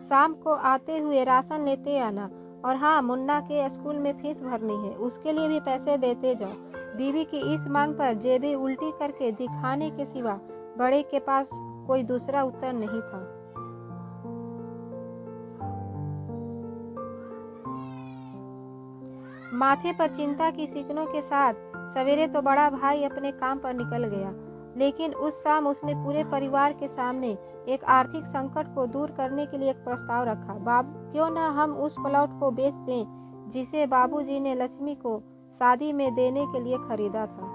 शाम को आते हुए राशन लेते आना, और हाँ, मुन्ना के स्कूल में फीस भरनी है, उसके लिए भी पैसे देते जाओ। बीवी की इस मांग पर जेबी उल्टी करके दिखाने के सिवा बड़े के पास कोई दूसरा उत्तर नहीं था। माथे पर चिंता की सिकनों के साथ सवेरे तो बड़ा भाई अपने काम पर निकल गया, लेकिन उस शाम उसने पूरे परिवार के सामने एक आर्थिक संकट को दूर करने के लिए एक प्रस्ताव रखा। क्यों ना हम उस प्लॉट को बेच दें जिसे बाबूजी ने लक्ष्मी को शादी में देने के लिए खरीदा था।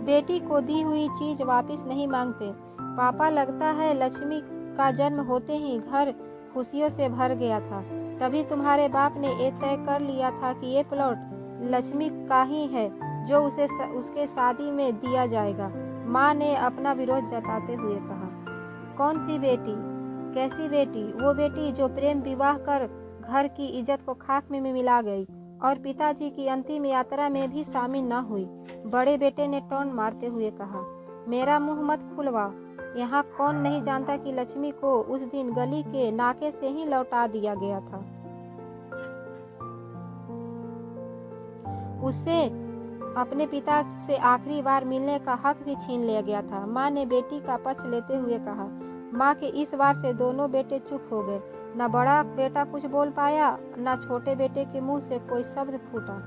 बेटी को दी हुई चीज वापस नहीं मांगते पापा। लगता है लक्ष्मी का जन्म होते ही घर खुशियों से भर गया था, तभी तुम्हारे बाप ने ये तय कर लिया था कि ये प्लॉट लक्ष्मी का ही है, जो उसे उसके शादी में दिया जाएगा। माँ ने अपना विरोध जताते हुए कहा। कौन सी बेटी? कैसी बेटी? वो बेटी जो प्रेम विवाह कर घर की इज्जत को खाक में मिला गई और पिताजी की अंतिम यात्रा में भी शामिल न हुई। बड़े बेटे ने टोन मारते हुए कहा। मेरा मुंह मत खुलवा। यहाँ कौन नहीं जानता कि लक्ष्मी को उस दिन गली के नाके से ही लौटा दिया गया था। उससे अपने पिता से आखिरी बार मिलने का हक भी छीन लिया गया था। माँ ने बेटी का पक्ष लेते हुए कहा। माँ के इस बार से दोनों बेटे चुप हो गए। न बड़ा बेटा कुछ बोल पाया, न छोटे बेटे के मुंह से कोई शब्द फूटा।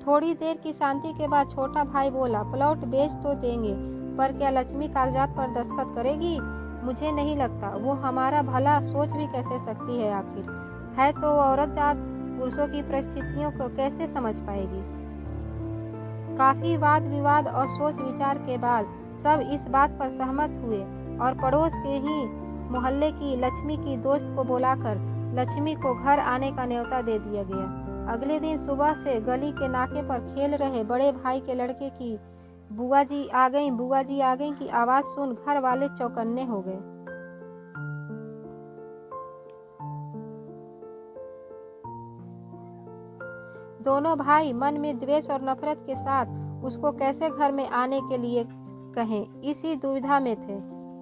थोड़ी देर की शांति के बाद छोटा भाई बोला, प्लॉट बेच तो देंगे, पर क्या लक्ष्मी कागजात पर दस्तखत करेगी? मुझे नहीं लगता। वो हमारा भला सोच भी कैसे सकती है? आखिर है तो औरत जात, पुरुषों की परिस्थितियों को कैसे समझ पाएगी? काफी वाद विवाद और सोच विचार के बाद सब इस बात पर सहमत हुए और पड़ोस के ही मोहल्ले की लक्ष्मी की दोस्त को बुलाकर लक्ष्मी को घर आने का न्योता दे दिया गया। अगले दिन सुबह से गली के नाके पर खेल रहे बड़े भाई के लड़के की बुआ जी आ गई की आवाज सुन घर वाले चौकन्ने हो गए। दोनों भाई मन में द्वेष और नफरत के साथ उसको कैसे घर में आने के लिए कहें, इसी दुविधा में थे।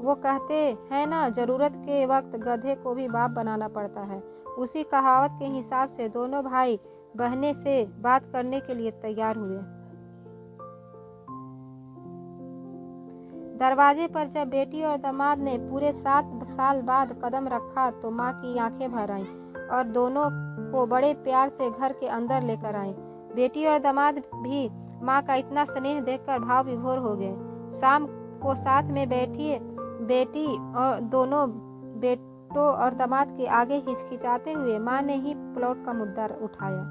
वो कहते हैं ना, जरूरत के वक्त गधे को भी बाप बनाना पड़ता है। उसी कहावत के हिसाब से दोनों भाई बहने से बात करने के लिए तैयार हुए। दरवाजे पर जब बेटी और दामाद ने पूरे 7 साल बाद कदम रखा तो माँ की आंखें भर आईं और दोनों को बड़े प्यार से घर के अंदर लेकर आए। बेटी और दामाद भी माँ का इतना स्नेह देखकर भाव विभोर हो गए। शाम को साथ में बैठी बेटी और दोनों बेटों और दामाद के आगे हिचकिचाते हुए माँ ने ही प्लॉट का मुद्दा उठाया।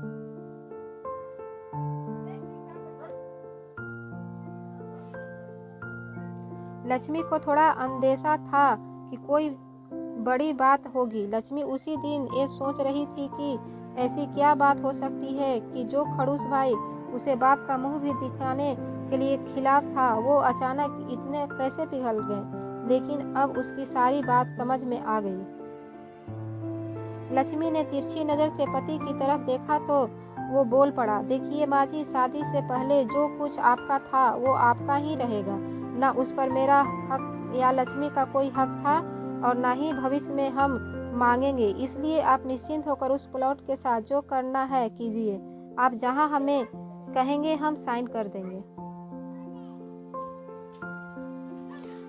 लक्ष्मी को थोड़ा अंदेशा था कि कोई बड़ी बात होगी। लक्ष्मी उसी दिन ये सोच रही थी कि ऐसी क्या बात हो सकती है कि जो खड़ूस भाई उसे बाप का मुंह भी दिखाने के लिए खिलाफ था, वो अचानक इतने कैसे पिघल गए। लेकिन अब उसकी सारी बात समझ में आ गई। लक्ष्मी ने तिरछी नजर से पति की तरफ देखा तो वो बोल पड़ा, देखिए माँ जी, शादी से पहले जो कुछ आपका था वो आपका ही रहेगा। ना उस पर मेरा हक या लक्ष्मी का कोई हक था और ना ही भविष्य में हम मांगेंगे। इसलिए आप निश्चिंत होकर उस प्लॉट के साथ जो करना है कीजिए। आप जहां हमें कहेंगे हम साइन कर देंगे।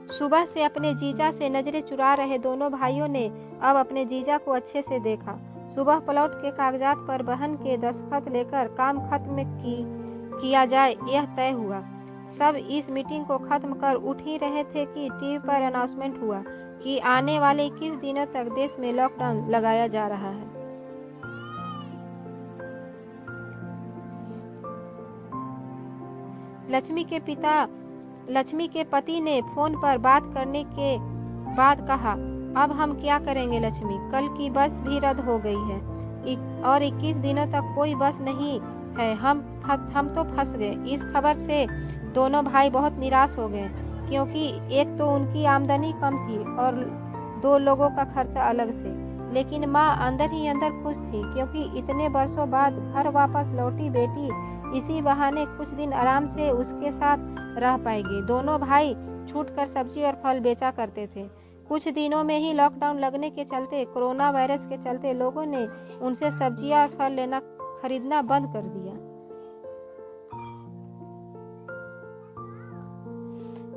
सुबह से अपने जीजा से नजरें चुरा रहे दोनों भाइयों ने अब अपने जीजा को अच्छे से देखा। सुबह प्लॉट के कागजात पर बहन के दस्तखत लेकर काम खत्म किया जाए, यह तय हुआ। सब इस मीटिंग को खत्म कर उठ ही रहे थे कि टीवी पर अनाउंसमेंट हुआ कि आने वाले 21 दिनों तक देश में लॉकडाउन लगाया जा रहा है। लक्ष्मी के पति ने फोन पर बात करने के बाद कहा, अब हम क्या करेंगे लक्ष्मी, कल की बस भी रद्द हो गई है और 21 दिनों तक कोई बस नहीं है। हम तो फंस गए। इस खबर से दोनों भाई बहुत निराश हो गए, क्योंकि एक तो उनकी आमदनी कम थी और 2 लोगों का खर्चा अलग से। लेकिन माँ अंदर ही अंदर खुश थी, क्योंकि इतने वर्षों बाद घर वापस लौटी बेटी इसी बहाने कुछ दिन आराम से उसके साथ रह पाएगी। दोनों भाई छूटकर सब्जी और फल बेचा करते थे। कुछ दिनों में ही लॉकडाउन लगने के चलते, कोरोना वायरस के चलते लोगों ने उनसे सब्जियां और फल खरीदना बंद कर दिया।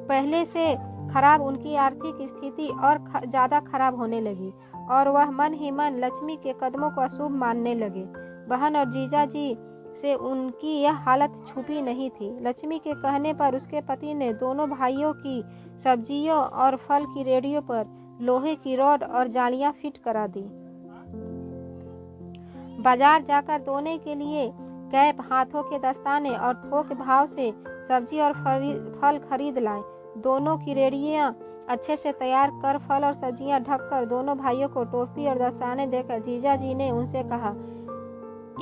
पहले से खराब उनकी आर्थिक स्थिति और ज़्यादा खराब होने लगी और वह मन ही मन लक्ष्मी के कदमों को अशुभ मानने लगे। बहन और जीजा जी से उनकी यह हालत छुपी नहीं थी। लक्ष्मी के कहने पर उसके पति ने दोनों भाइयों की सब्जियों और फल की रेडियो पर लोहे की रॉड और जालियां फिट करा दी। बाजार जाकर दोनों के लिए कैप, हाथों के दस्ताने और थोक भाव से सब्जी और फल खरीद लाए। दोनों की रेडियां अच्छे से तैयार कर फल और सब्जियां ढककर दोनों भाइयों को टोपी और दस्ताने देकर जीजा जी ने उनसे कहा,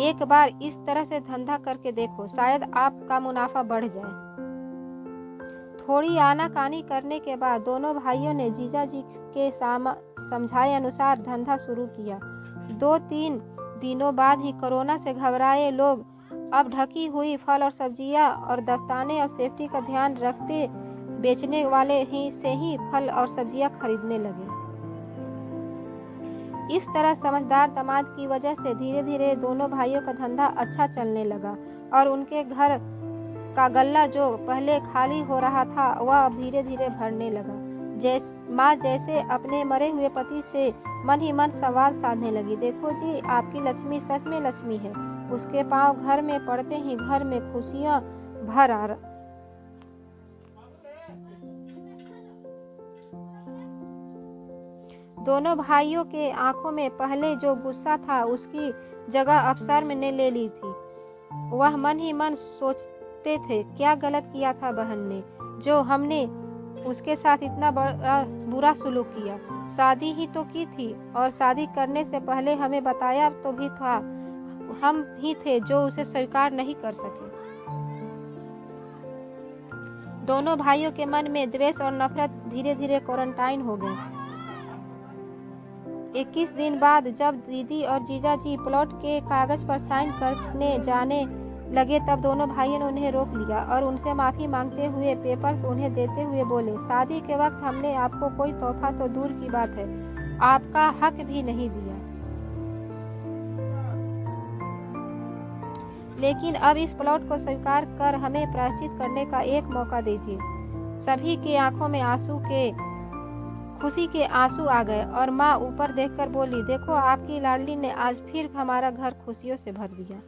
एक बार इस तरह से धंधा करके देखो, शायद आपका मुनाफा बढ़ जाए। थोड़ी आनाकानी करने के बाद दोनों भाइयों ने जीजा जी के समझाए अनुसार धंधा शुरू किया। 2-3 दिनों बाद ही कोरोना से घबराए लोग अब ढकी हुई फल और सब्जियां और दस्ताने और सेफ्टी का ध्यान रखते बेचने वाले ही फल और सब्जियां खरीदने लगे। इस तरह समझदार दामाद की वजह से धीरे धीरे दोनों भाइयों का धंधा अच्छा चलने लगा और उनके घर का गल्ला जो पहले खाली हो रहा था वह अब धीरे धीरे भरने लगा। माँ जैसे अपने मरे हुए पति से मन ही मन संवाद साधने लगी। देखो जी, आपकी लक्ष्मी सच में लक्ष्मी है। उसके पांव घर में पड़ते ही घर में खुशियां भर आ। दोनों भाइयों के आंखों में पहले जो गुस्सा था उसकी जगह अब शर्म ने ले ली थी। वह मन ही मन सोचते थे, क्या गलत किया था बहन ने, जो हमने उसके साथ इतना बुरा सलूक किया। शादी ही तो की थी और शादी करने से पहले हमें बताया तो भी था। हम ही थे जो उसे स्वीकार नहीं कर सके। दोनों भाइयों के मन में द्वेष और नफरत धीरे धीरे क्वारंटाइन हो गए। 21 दिन बाद जब दीदी और जीजा जी प्लॉट के कागज पर साइन करने जाने लगे, तब दोनों भाइयों ने उन्हें रोक लिया और उनसे माफ़ी मांगते हुए पेपर्स उन्हें देते हुए बोले, शादी के वक्त हमने आपको कोई तोहफा तो दूर की बात है, आपका हक भी नहीं दिया, लेकिन अब इस प्लॉट को स्वीकार कर हमें प्रायश्चित करने का एक मौका दीजिए। सभी की आंखों में खुशी के आंसू आ गए और माँ ऊपर देखकर बोली, देखो आपकी लाडली ने आज फिर हमारा घर खुशियों से भर दिया।